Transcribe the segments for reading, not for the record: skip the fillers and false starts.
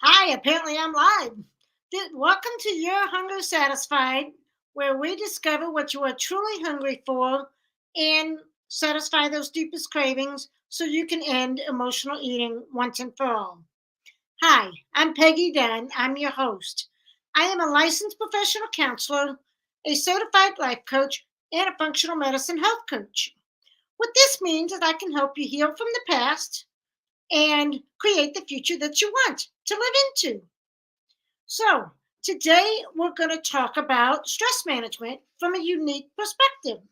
Hi, apparently I'm live. Welcome to Your Hunger Satisfied, where we discover what you are truly hungry for and satisfy those deepest cravings so you can end emotional eating once and for all. Hi, I'm Peggy Dunn. I'm your host. I am a licensed professional counselor, a certified life coach, and a functional medicine health coach. What this means is I can help you heal from the past and create the future that you want to live into. So, today we're going to talk about stress management from a unique perspective.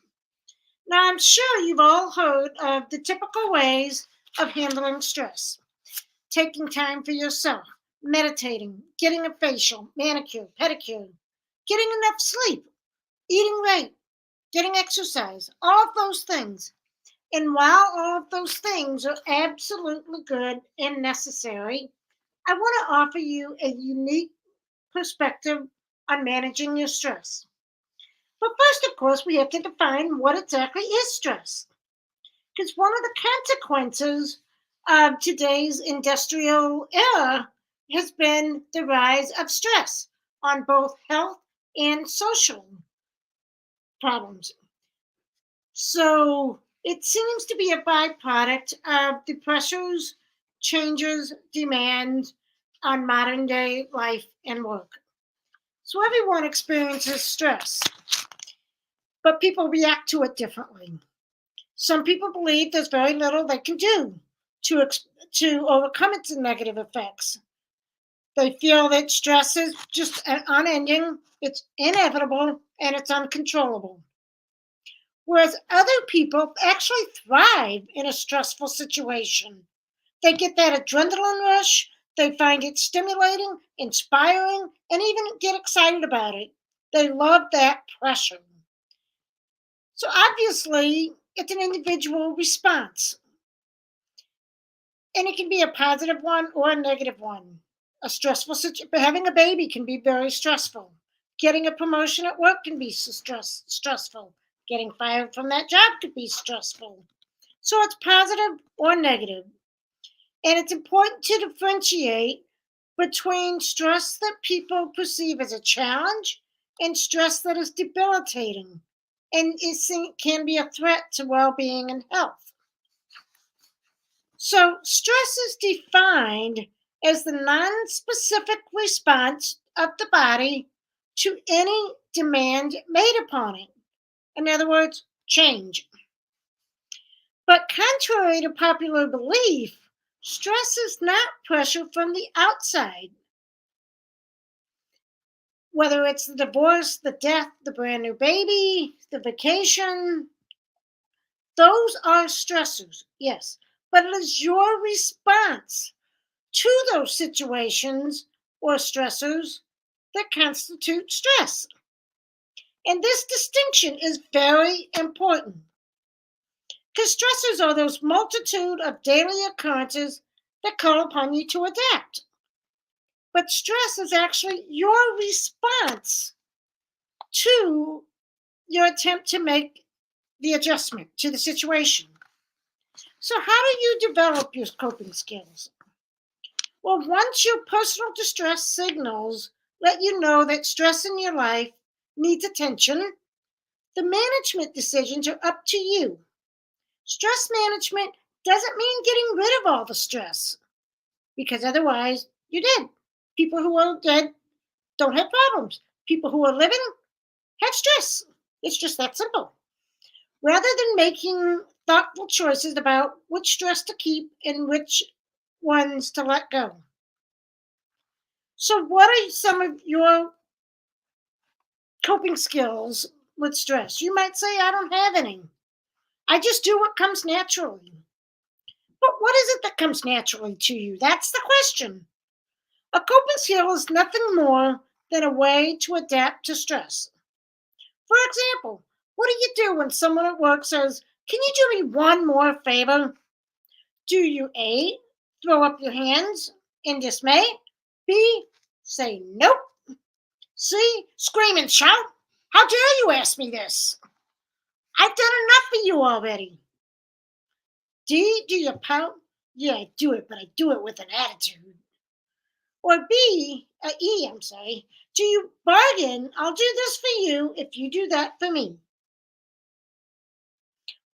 Now, I'm sure you've all heard of the typical ways of handling stress: taking time for yourself, meditating, getting a facial, manicure, pedicure, getting enough sleep, eating right, getting exercise, all of those things. And while all of those things are absolutely good and necessary, I want to offer you a unique perspective on managing your stress. But first, of course, we have to define what exactly is stress. Because one of the consequences of today's industrial era has been the rise of stress on both health and social problems. So it seems to be a byproduct of the pressures, changes, demand on modern day life and work. So everyone experiences stress, but people react to it differently. Some people believe there's very little they can do to overcome its negative effects. They feel that stress is just unending, it's inevitable, and it's uncontrollable. Whereas other people actually thrive in a stressful situation. They get that adrenaline rush, they find it stimulating, inspiring, and even get excited about it. They love that pressure. So obviously, it's an individual response, and it can be a positive one or a negative one. A stressful situation, having a baby can be very stressful. Getting a promotion at work can be stressful. Getting fired from that job could be stressful. So it's positive or negative. And it's important to differentiate between stress that people perceive as a challenge and stress that is debilitating and can be a threat to well being and health. So, stress is defined as the non specific response of the body to any demand made upon it. In other words, change. But contrary to popular belief, stress is not pressure from the outside. Whether it's the divorce, the death, the brand new baby, the vacation, those are stressors, yes. But it is your response to those situations or stressors that constitute stress. And this distinction is very important because stressors are those multitude of daily occurrences that call upon you to adapt. But stress is actually your response to your attempt to make the adjustment to the situation. So, how do you develop your coping skills? Well, once your personal distress signals let you know that stress in your life needs attention, the management decisions are up to you. Stress management doesn't mean getting rid of all the stress, because otherwise you're dead. People who are dead don't have problems. People who are living have stress. It's just that simple. Rather than making thoughtful choices about which stress to keep and which ones to let go. So, what are some of your coping skills with stress? You might say, I don't have any. I just do what comes naturally. But what is it that comes naturally to you? That's the question. A coping skill is nothing more than a way to adapt to stress. For example, what do you do when someone at work says, can you do me one more favor? Do you A, throw up your hands in dismay? B, say nope? C, scream and shout? How dare you ask me this? I've done enough for you already. D, do you pout? Yeah, I do it, but I do it with an attitude. Or B, E, I'm sorry. Do you bargain? I'll do this for you if you do that for me.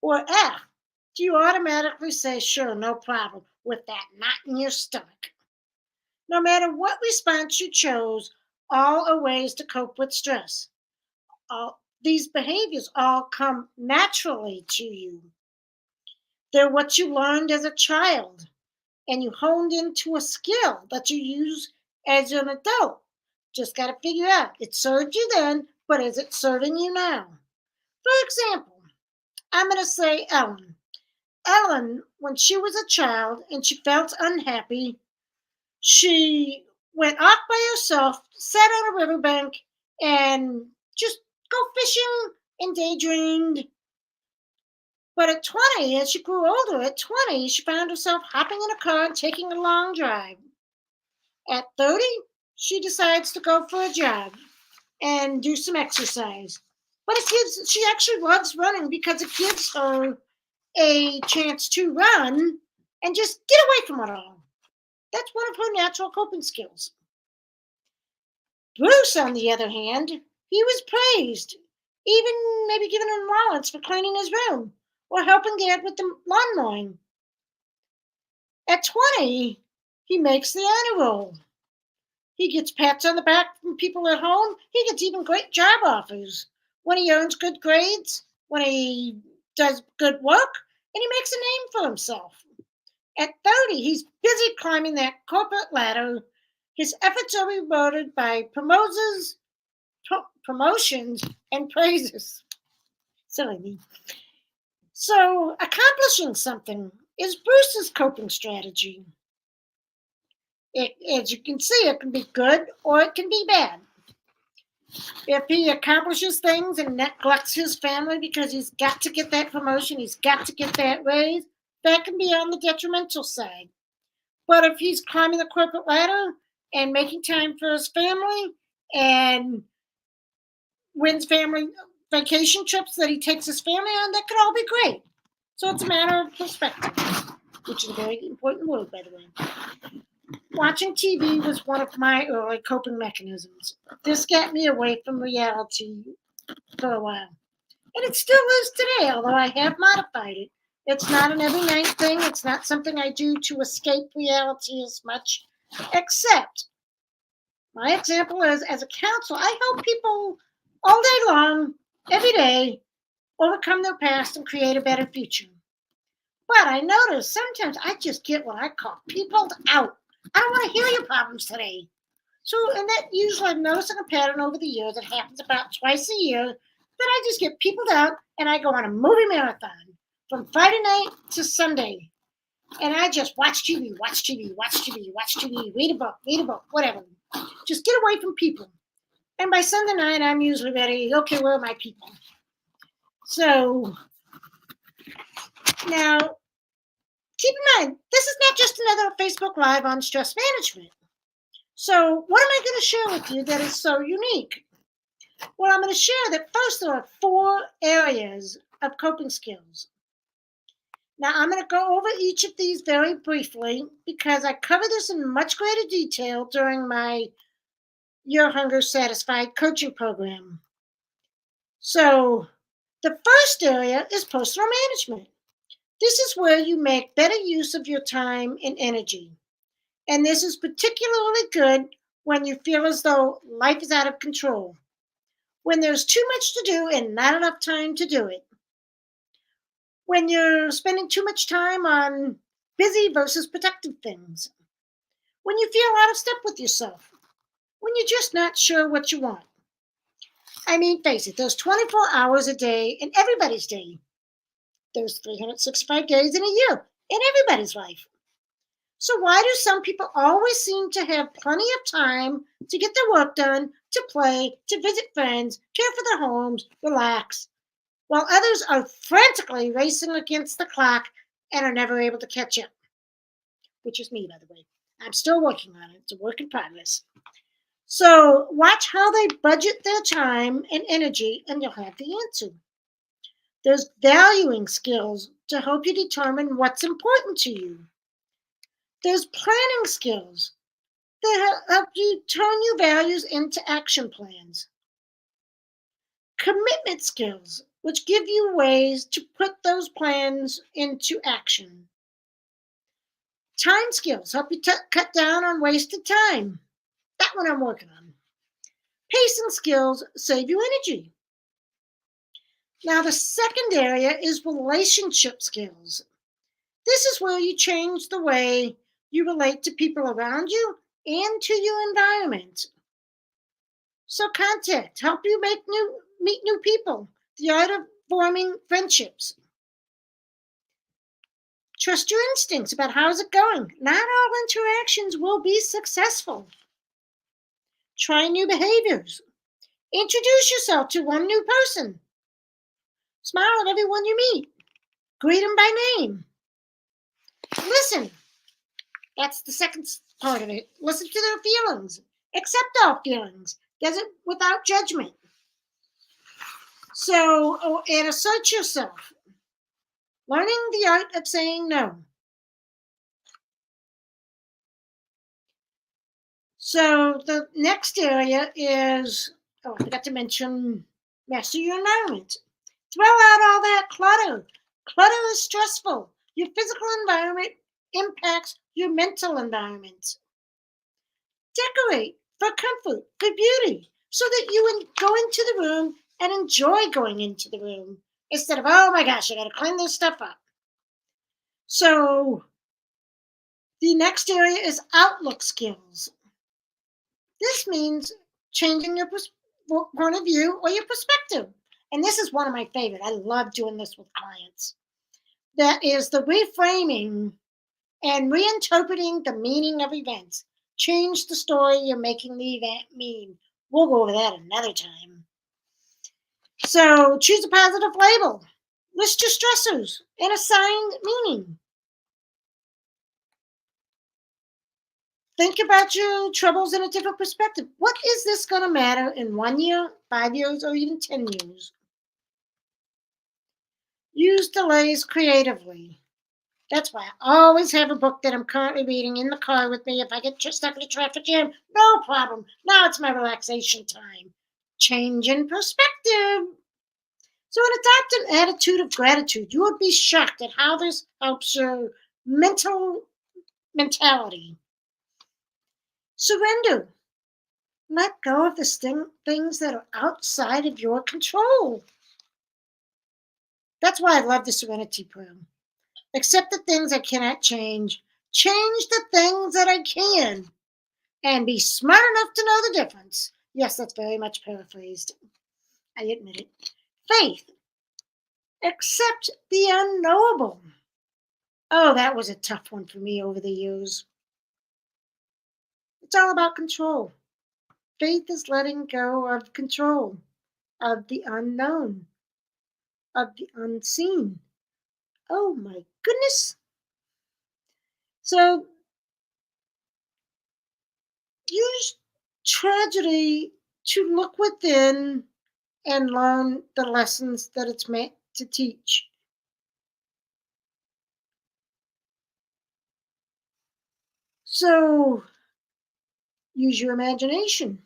Or F, do you automatically say, sure, no problem, with that knot in your stomach? No matter what response you chose, all are ways to cope with stress. All these behaviors all come naturally to you. They're what you learned as a child, and you honed into a skill that you use as an adult. Just got to figure out it served you then, but is it serving you now? For example, I'm going to say Ellen. Ellen, when she was a child and she felt unhappy, she went off by herself, sat on a riverbank, and just go fishing and daydreamed. But at 20, as she grew older, at 20, she found herself hopping in a car and taking a long drive. At 30, she decides to go for a jog and do some exercise. But she actually loves running because it gives her a chance to run and just get away from it all. That's one of her natural coping skills. Bruce, on the other hand, he was praised, even maybe given an allowance for cleaning his room or helping Dad with the lawn mowing. At 20, he makes the honor roll. He gets pats on the back from people at home. He gets even great job offers when he earns good grades, when he does good work, and he makes a name for himself. At 30, he's busy climbing that corporate ladder. His efforts are rewarded by promotions and praises. Silly me. So, accomplishing something is Bruce's coping strategy. As you can see, it can be good or it can be bad. If he accomplishes things and neglects his family because he's got to get that promotion, he's got to get that raise, that can be on the detrimental side. But if he's climbing the corporate ladder and making time for his family and wins family vacation trips that he takes his family on, that could all be great. So it's a matter of perspective, which is a very important word, by the way. Watching TV was one of my early coping mechanisms. This got me away from reality for a while. And it still is today, although I have modified it. It's not an every night thing. It's not something I do to escape reality as much, except my example is as a counselor, I help people all day long, every day, overcome their past and create a better future. But I notice sometimes I just get what I call peopled out. I don't want to hear your problems today. So, and that usually I'm noticing a pattern over the years. It happens about twice a year that I just get peopled out and I go on a movie marathon from Friday night to Sunday. And I just watch TV, watch TV, watch TV, watch TV, read a book, whatever. Just get away from people. And by Sunday night, I'm usually ready. Okay, where are my people? So now, keep in mind, this is not just another Facebook Live on stress management. So what am I going to share with you that is so unique? Well, I'm going to share that first there are 4 areas of coping skills. Now, I'm going to go over each of these very briefly because I cover this in much greater detail during my Your Hunger Satisfied coaching program. So, the first area is personal management. This is where you make better use of your time and energy. And this is particularly good when you feel as though life is out of control, when there's too much to do and not enough time to do it, when you're spending too much time on busy versus productive things, when you feel out of step with yourself, when you're just not sure what you want. I mean, face it, there's 24 hours a day in everybody's day. There's 365 days in a year in everybody's life. So why do some people always seem to have plenty of time to get their work done, to play, to visit friends, care for their homes, relax, while others are frantically racing against the clock and are never able to catch up? Which is me, by the way. I'm still working on it. It's a work in progress. So watch how they budget their time and energy, and you'll have the answer. There's valuing skills to help you determine what's important to you. There's planning skills. that help you turn your values into action plans. Commitment skills, which give you ways to put those plans into action. Time skills help you cut down on wasted time. That one I'm working on. Pacing skills save you energy. Now, the second area is relationship skills. This is where you change the way you relate to people around you and to your environment. So, contact help you meet new people. The art of forming friendships. Trust your instincts about how's it going. Not all interactions will be successful. Try new behaviors. Introduce yourself to one new person. Smile at everyone you meet. Greet them by name. Listen. That's the second part of it. Listen to their feelings. Accept all feelings. Does it without judgment. So, and assert yourself. Learning the art of saying no. So the next area is, I forgot to mention, master your environment. Throw out all that clutter. Clutter is stressful. Your physical environment impacts your mental environment. Decorate for comfort, for beauty, so that you go into the room and enjoy going into the room instead of, oh my gosh, I got to clean this stuff up. So the next area is outlook skills. This means changing your point of view or your perspective. And this is one of my favorite. I love doing this with clients. That is the reframing and reinterpreting the meaning of events. Change the story you're making the event mean. We'll go over that another time. So choose a positive label. List your stressors and assign meaning. Think about your troubles in a different perspective. What is this going to matter in 1 year, 5 years, or even 10 years? Use delays creatively. That's why I always have a book that I'm currently reading in the car with me. If I get stuck in a traffic jam, no problem. Now it's my relaxation time. Change in perspective. So, adopt an attitude of gratitude. You would be shocked at how this helps your mentality. Surrender. Let go of the things that are outside of your control. That's why I love the Serenity Prayer. Accept the things I cannot change. Change the things that I can. And be smart enough to know the difference. Yes, that's very much paraphrased. I admit it. Faith. Accept the unknowable. Oh, that was a tough one for me over the years. It's all about control. Faith is letting go of control, of the unknown, of the unseen. Oh my goodness. So use tragedy to look within and learn the lessons that it's meant to teach. So use your imagination.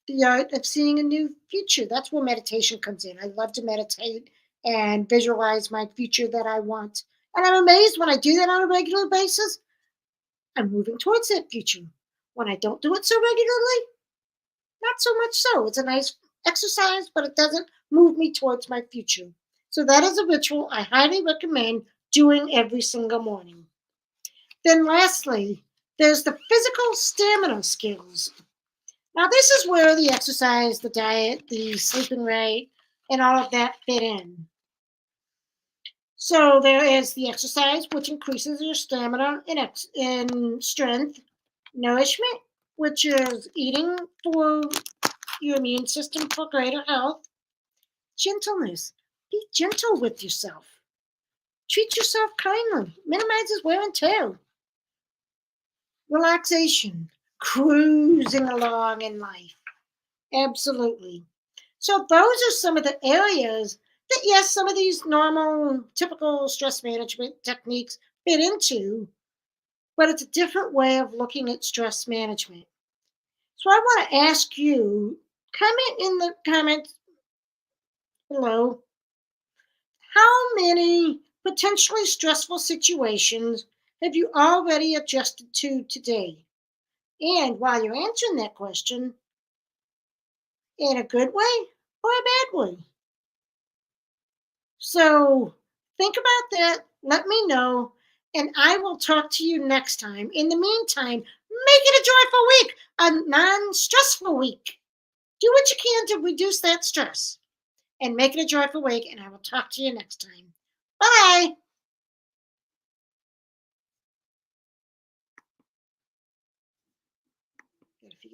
The art of seeing a new future. That's where meditation comes in. I love to meditate and visualize my future that I want. And I'm amazed when I do that on a regular basis, I'm moving towards that future. When I don't do it so regularly, not so much so. It's a nice exercise, but it doesn't move me towards my future. So that is a ritual I highly recommend doing every single morning. Then lastly, there's the physical stamina skills. Now, this is where the exercise, the diet, the sleeping right, and all of that fit in. So there is the exercise, which increases your stamina and strength. Nourishment, which is eating for your immune system for greater health. Gentleness, be gentle with yourself. Treat yourself kindly. Minimizes wear and tear. Relaxation, cruising along in life. Absolutely. So those are some of the areas that, yes, some of these normal, typical stress management techniques fit into. but it's a different way of looking at stress management. So I want to ask you, comment in the comments below, how many potentially stressful situations have you already adjusted to today? And while you're answering that question, in a good way or a bad way? So think about that. Let me know, and I will talk to you next time. In the meantime, make it a joyful week, a non stressful week. Do what you can to reduce that stress and make it a joyful week, and I will talk to you next time. Bye.